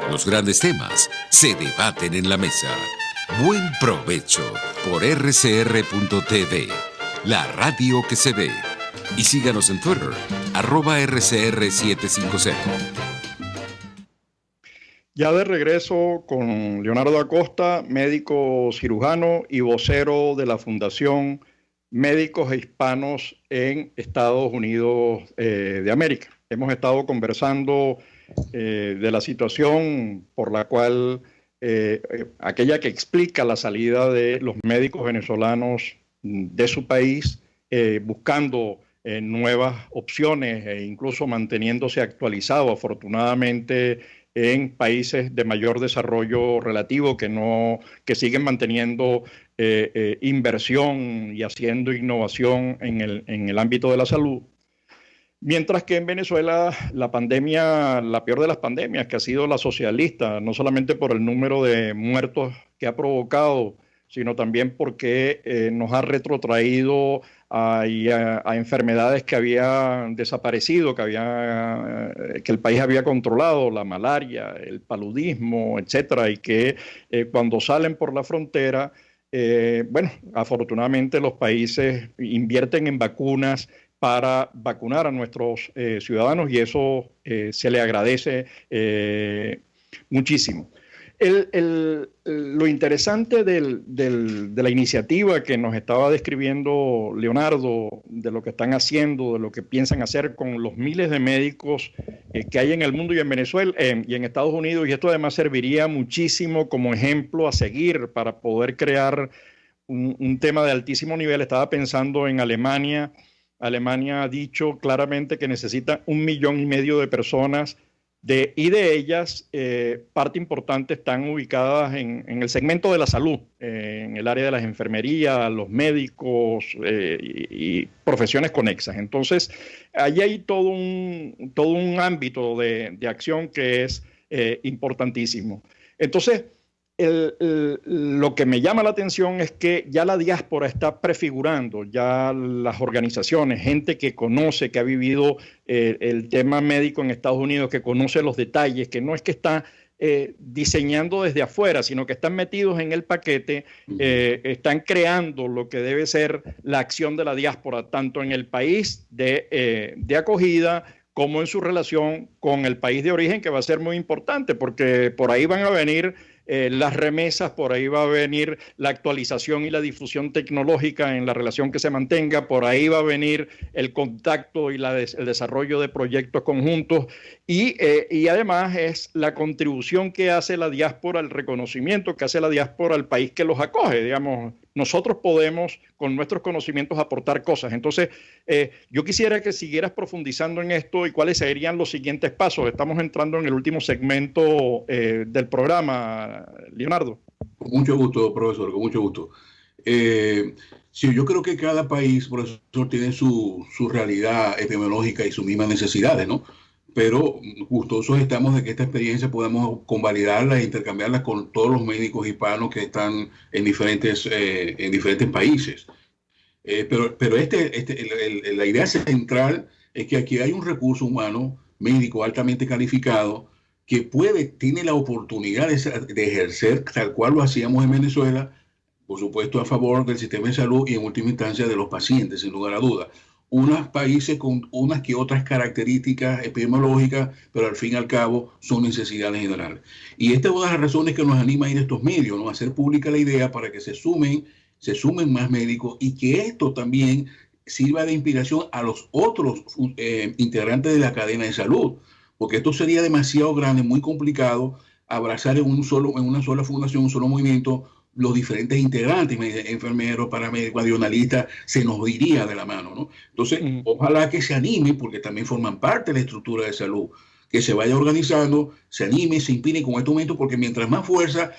Los grandes temas se debaten en la mesa. Buen provecho por RCR.tv, la radio que se ve. Y síganos en Twitter, @RCR750. Ya de regreso con Leonardo Acosta, médico cirujano y vocero de la Fundación Médicos Hispanos en Estados Unidos de América. Hemos estado conversando de la situación por la cual aquella que explica la salida de los médicos venezolanos de su país, buscando nuevas opciones e incluso manteniéndose actualizado, afortunadamente, en países de mayor desarrollo relativo que siguen manteniendo inversión y haciendo innovación en el ámbito de la salud. Mientras que en Venezuela la pandemia, la peor de las pandemias, que ha sido la socialista, no solamente por el número de muertos que ha provocado, sino también porque nos ha retrotraído a enfermedades que habían desaparecido, que el país había controlado, la malaria, el paludismo, etcétera, y que cuando salen por la frontera, afortunadamente los países invierten en vacunas para vacunar a nuestros ciudadanos, y eso se le agradece muchísimo. Lo interesante de la iniciativa que nos estaba describiendo Leonardo, de lo que están haciendo, de lo que piensan hacer con los miles de médicos que hay en el mundo y en Venezuela y en Estados Unidos, y esto además serviría muchísimo como ejemplo a seguir para poder crear un tema de altísimo nivel. Estaba pensando en Alemania. Alemania ha dicho claramente que necesita 1,5 millones de personas, y de ellas parte importante están ubicadas en el segmento de la salud, en el área de las enfermerías, los médicos y profesiones conexas. Entonces, ahí hay todo un ámbito de acción que es importantísimo. Entonces, lo que me llama la atención es que ya la diáspora está prefigurando, ya las organizaciones, gente que conoce, que ha vivido el tema médico en Estados Unidos, que conoce los detalles, que no es que está diseñando desde afuera, sino que están metidos en el paquete, están creando lo que debe ser la acción de la diáspora, tanto en el país de acogida como en su relación con el país de origen, que va a ser muy importante, porque por ahí van a venir las remesas, por ahí va a venir la actualización y la difusión tecnológica en la relación que se mantenga, por ahí va a venir el contacto y el desarrollo de proyectos conjuntos, y además es la contribución que hace la diáspora, el reconocimiento que hace la diáspora al país que los acoge. Digamos, nosotros podemos con nuestros conocimientos aportar cosas. Entonces, yo quisiera que siguieras profundizando en esto y cuáles serían los siguientes pasos. Estamos entrando en el último segmento del programa, Leonardo. Con mucho gusto, profesor, con mucho gusto. Sí, yo creo que cada país, profesor, tiene su realidad epidemiológica y sus mismas necesidades, ¿no? Pero gustosos estamos de que esta experiencia podamos convalidarla e intercambiarla con todos los médicos hispanos que están en diferentes países. Pero la idea central es que aquí hay un recurso humano médico altamente calificado que tiene la oportunidad de ejercer tal cual lo hacíamos en Venezuela, por supuesto a favor del sistema de salud y en última instancia de los pacientes, sin lugar a dudas. Unos países con unas que otras características epidemiológicas, pero al fin y al cabo son necesidades generales. Y esta es una de las razones que nos anima a ir a estos medios, ¿no? A hacer pública la idea para que se sumen más médicos y que esto también sirva de inspiración a los otros integrantes de la cadena de salud, porque esto sería demasiado grande, muy complicado, abrazar en una sola fundación, un solo movimiento, los diferentes integrantes, enfermeros, paramédicos, adionalistas, se nos iría de la mano, ¿no? Entonces, ojalá que se anime, porque también forman parte de la estructura de salud, que se vaya organizando, se anime, se inspire con este momento, porque mientras más fuerza,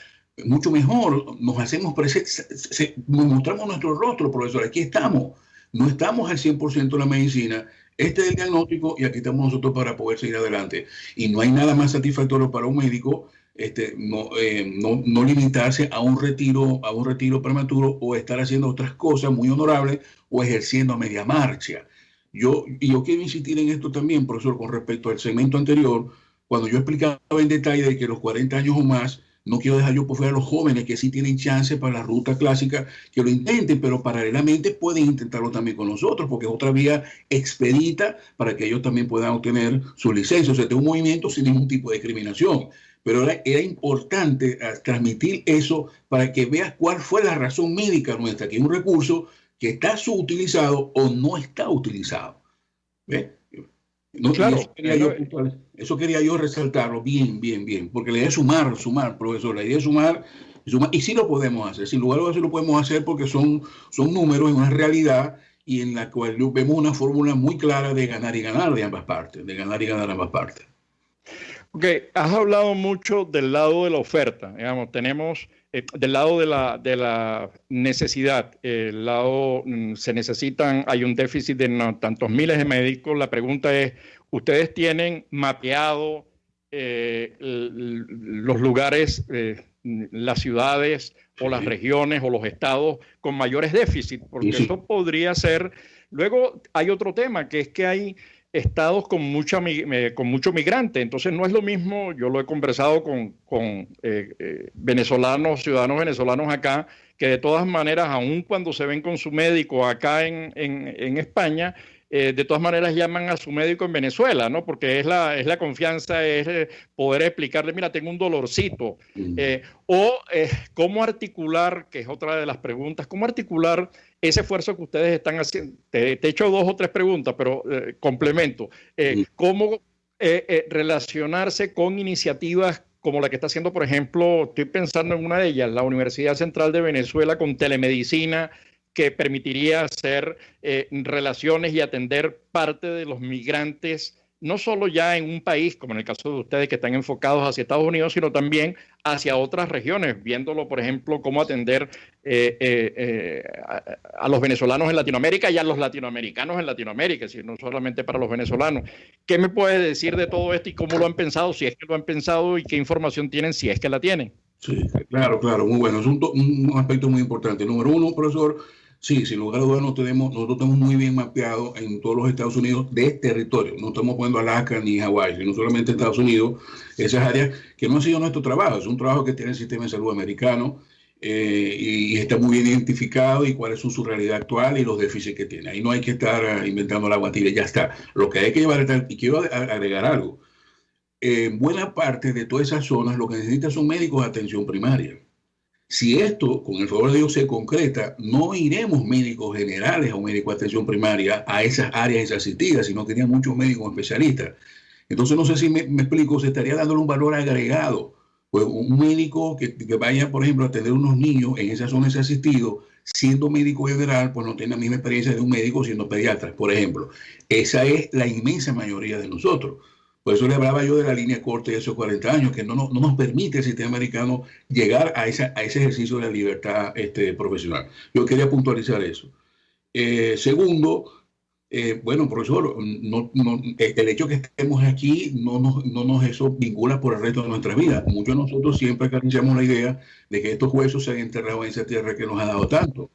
mucho mejor nos hacemos presentes, nos mostramos nuestro rostro, profesor, aquí estamos, no estamos al 100% en la medicina, este es el diagnóstico y aquí estamos nosotros para poder seguir adelante. Y no hay nada más satisfactorio para un médico no limitarse a un retiro prematuro o estar haciendo otras cosas muy honorables o ejerciendo a media marcha. Yo quiero insistir en esto también, profesor, con respecto al segmento anterior, cuando yo explicaba en detalle de que los 40 años o más, no quiero dejar yo por fuera a los jóvenes que sí tienen chance para la ruta clásica, que lo intenten, pero paralelamente pueden intentarlo también con nosotros, porque es otra vía expedita para que ellos también puedan obtener su licencia. O sea, es un movimiento sin ningún tipo de discriminación. pero era importante transmitir eso para que veas cuál fue la razón médica nuestra, que es un recurso que está subutilizado o no está utilizado. ¿Ves? No, claro, eso quería yo resaltarlo bien, porque la idea es sumar, profesor, la idea es sumar, y sí lo podemos hacer, sin lugar a dudas sí lo podemos hacer porque son números en una realidad y en la cual vemos una fórmula muy clara de ganar y ganar de ambas partes, Ok, has hablado mucho del lado de la oferta, digamos, tenemos del lado de la necesidad, el lado se necesitan, hay un déficit de tantos miles de médicos. La pregunta es, ¿ustedes tienen mapeado los lugares, las ciudades o las regiones o los estados con mayores déficits? Porque eso podría ser. Luego hay otro tema, que es que hay estados con mucho migrante, entonces no es lo mismo. Yo lo he conversado con venezolanos, ciudadanos venezolanos acá, que de todas maneras, aun cuando se ven con su médico acá en España, de todas maneras llaman a su médico en Venezuela, ¿no? Porque es la confianza, es poder explicarle, mira, tengo un dolorcito. ¿Cómo articular, que es otra de las preguntas, cómo articular ese esfuerzo que ustedes están haciendo? Te he hecho 2 o 3 preguntas, pero complemento. ¿Cómo relacionarse con iniciativas como la que está haciendo, por ejemplo, estoy pensando en una de ellas, la Universidad Central de Venezuela con telemedicina, que permitiría hacer relaciones y atender parte de los migrantes, no solo ya en un país, como en el caso de ustedes que están enfocados hacia Estados Unidos, sino también hacia otras regiones, viéndolo, por ejemplo, cómo atender a los venezolanos en Latinoamérica y a los latinoamericanos en Latinoamérica, es decir, no solamente para los venezolanos. ¿Qué me puede decir de todo esto y cómo lo han pensado, si es que lo han pensado, y qué información tienen, si es que la tienen? Sí, claro, muy bueno. Es un aspecto muy importante. Número uno, profesor, sí, sin lugar a dudas nosotros tenemos muy bien mapeado en todos los Estados Unidos de territorio. No estamos poniendo Alaska ni Hawái, sino solamente Estados Unidos, esas áreas que no ha sido nuestro trabajo. Es un trabajo que tiene el sistema de salud americano y está muy bien identificado y cuál es su realidad actual y los déficits que tiene. Ahí no hay que estar inventando la guatilla, ya está. Lo que hay que llevar, y quiero agregar algo, buena parte de todas esas zonas lo que necesitan son médicos de atención primaria. Si esto, con el favor de Dios, se concreta, no iremos médicos generales o médicos de atención primaria a esas áreas desasistidas, sino que irían muchos médicos especialistas. Entonces, no sé si me explico, se estaría dándole un valor agregado. Pues un médico que vaya, por ejemplo, a atender unos niños en esa zona desasistidos, siendo médico general, pues no tiene la misma experiencia de un médico siendo pediatra, por ejemplo. Esa es la inmensa mayoría de nosotros. Por eso le hablaba yo de la línea corta de esos 40 años, que no nos permite el sistema americano llegar a ese ejercicio de la libertad profesional. Yo quería puntualizar eso. Segundo, bueno, profesor, el hecho de que estemos aquí no nos eso vincula por el resto de nuestra vida. Muchos de nosotros siempre acariciamos la idea de que estos huesos se han enterrado en esa tierra que nos ha dado tanto.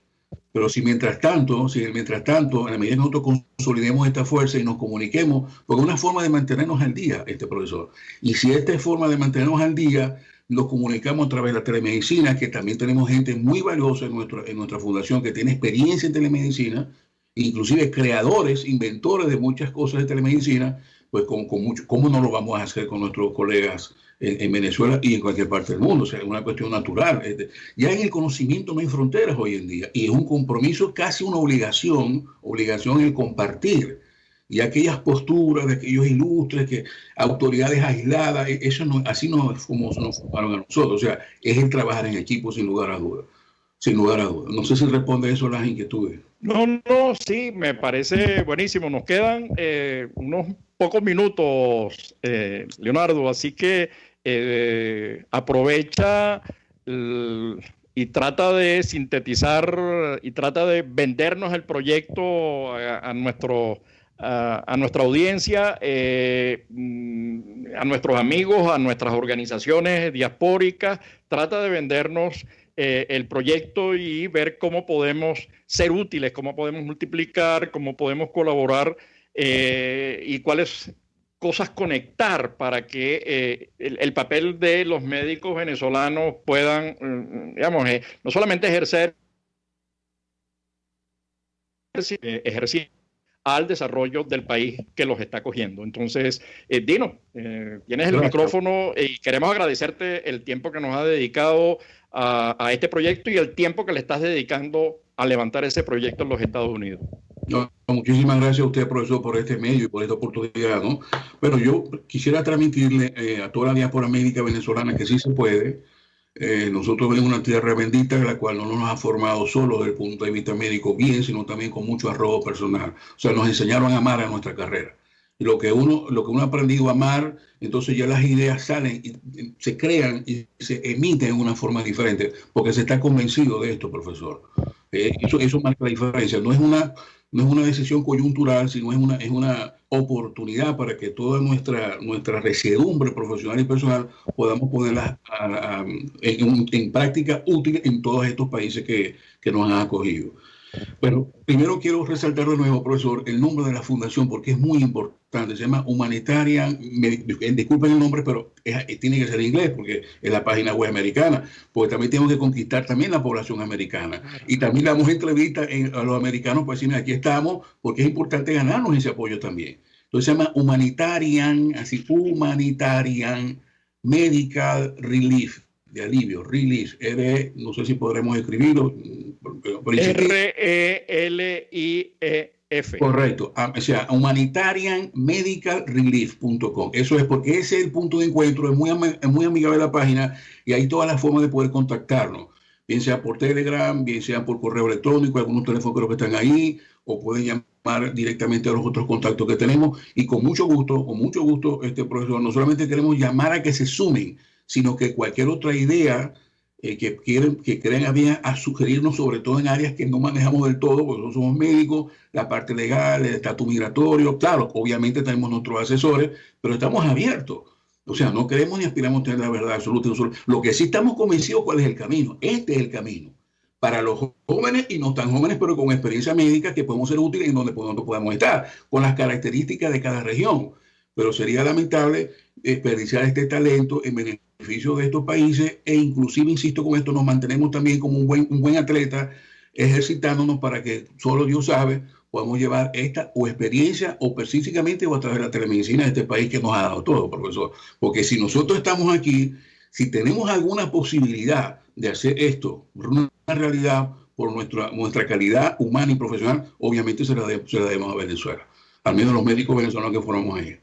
Pero si mientras tanto, en la medida que nosotros consolidemos esta fuerza y nos comuniquemos, porque es una forma de mantenernos al día, profesor. Y si esta es forma de mantenernos al día, nos comunicamos a través de la telemedicina, que también tenemos gente muy valiosa en nuestra fundación que tiene experiencia en telemedicina, inclusive creadores, inventores de muchas cosas de telemedicina, pues ¿cómo no lo vamos a hacer con nuestros colegas en Venezuela y en cualquier parte del mundo? O sea, es una cuestión natural. Ya en el conocimiento no hay fronteras hoy en día, y es un compromiso, casi una obligación el compartir. Y aquellas posturas de aquellos ilustres, autoridades aisladas, eso no, así no es como nos formaron a nosotros. O sea, es el trabajar en equipo sin lugar a dudas. No sé si responde eso a las inquietudes. No, sí, me parece buenísimo. Nos quedan unos pocos minutos, Leonardo, así que aprovecha y trata de sintetizar y trata de vendernos el proyecto a nuestra audiencia, a nuestros amigos, a nuestras organizaciones diaspóricas. Trata de vendernos el proyecto y ver cómo podemos ser útiles, cómo podemos multiplicar, cómo podemos colaborar y cuáles cosas conectar para que el papel de los médicos venezolanos puedan, digamos, no solamente ejercer al desarrollo del país que los está acogiendo. Entonces, Dino, tienes el micrófono y queremos agradecerte el tiempo que nos ha dedicado a este proyecto y el tiempo que le estás dedicando a levantar ese proyecto en los Estados Unidos. No, muchísimas gracias a usted, profesor, por este medio y por esta oportunidad, ¿no? Bueno, yo quisiera transmitirle a toda la diáspora médica venezolana que sí se puede. Nosotros venimos de una tierra bendita, la cual no nos ha formado solo desde el punto de vista médico bien, sino también con mucho arrojo personal. O sea, nos enseñaron a amar a nuestra carrera. Y lo que uno ha aprendido a amar, entonces ya las ideas salen y se crean y se emiten de una forma diferente, porque se está convencido de esto, profesor. Eso marca la diferencia. No es una decisión coyuntural, sino es una oportunidad para que toda nuestra resiedumbre profesional y personal podamos ponerla en práctica útil en todos estos países que nos han acogido. Bueno, primero quiero resaltar de nuevo, profesor, el nombre de la fundación porque es muy importante. Se llama Humanitarian, disculpen el nombre, pero tiene que ser en inglés porque es la página web americana, porque también tenemos que conquistar también la población americana. Y también le damos entrevista a los americanos para decirles, aquí estamos, porque es importante ganarnos ese apoyo también. Entonces se llama Humanitarian, Humanitarian Medical Relief, de alivio, Relief, no sé si podremos escribirlo. RELIEF. Correcto, o sea, humanitarianmedicalrelief.com. Eso es porque ese es el punto de encuentro, es muy amigable la página y hay todas las formas de poder contactarnos, bien sea por Telegram, bien sea por correo electrónico, algunos teléfonos creo que están ahí, o pueden llamar directamente a los otros contactos que tenemos y con mucho gusto, profesor, no solamente queremos llamar a que se sumen, sino que cualquier otra idea que crean a bien a sugerirnos, sobre todo en áreas que no manejamos del todo, porque nosotros somos médicos, la parte legal, el estatus migratorio, claro, obviamente tenemos nuestros asesores, pero estamos abiertos. O sea, no queremos ni aspiramos a tener la verdad absoluta. Lo que sí estamos convencidos cuál es el camino. Este es el camino para los jóvenes y no tan jóvenes, pero con experiencia médica que podemos ser útiles en donde podamos estar, con las características de cada región. Pero sería lamentable desperdiciar este talento en beneficio de estos países e inclusive, insisto con esto, nos mantenemos también como un buen atleta ejercitándonos para que solo Dios sabe podamos llevar esta o experiencia o específicamente o a través de la telemedicina de este país que nos ha dado todo, profesor. Porque si nosotros estamos aquí, si tenemos alguna posibilidad de hacer esto una realidad por nuestra calidad humana y profesional, obviamente se la debemos a Venezuela, al menos los médicos venezolanos que formamos ahí.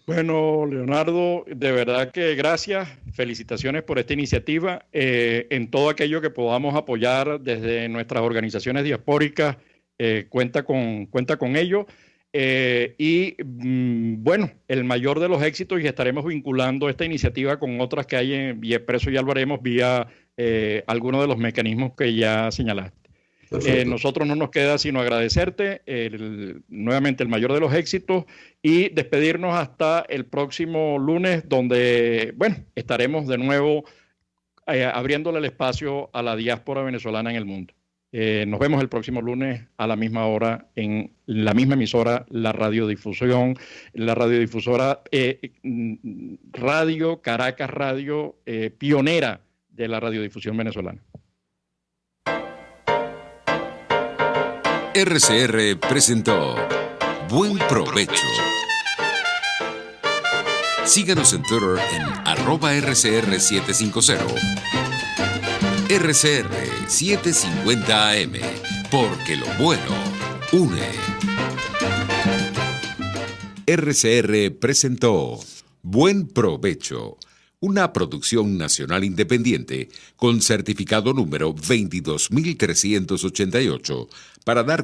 Bueno, Leonardo, de verdad que gracias, felicitaciones por esta iniciativa. En todo aquello que podamos apoyar desde nuestras organizaciones diaspóricas, cuenta con ello. Bueno, el mayor de los éxitos y estaremos vinculando esta iniciativa con otras que hay y eso ya lo haremos vía algunos de los mecanismos que ya señalaste. Nosotros no nos queda sino agradecerte nuevamente el mayor de los éxitos y despedirnos hasta el próximo lunes donde, bueno, estaremos de nuevo abriéndole el espacio a la diáspora venezolana en el mundo. Nos vemos el próximo lunes a la misma hora en la misma emisora, la radiodifusora Radio Caracas Radio, pionera de la radiodifusión venezolana. RCR presentó Buen Provecho. Síganos en Twitter en @RCR750. RCR 750 AM, porque lo bueno une. RCR presentó Buen Provecho, una producción nacional independiente con certificado número 22388 para dar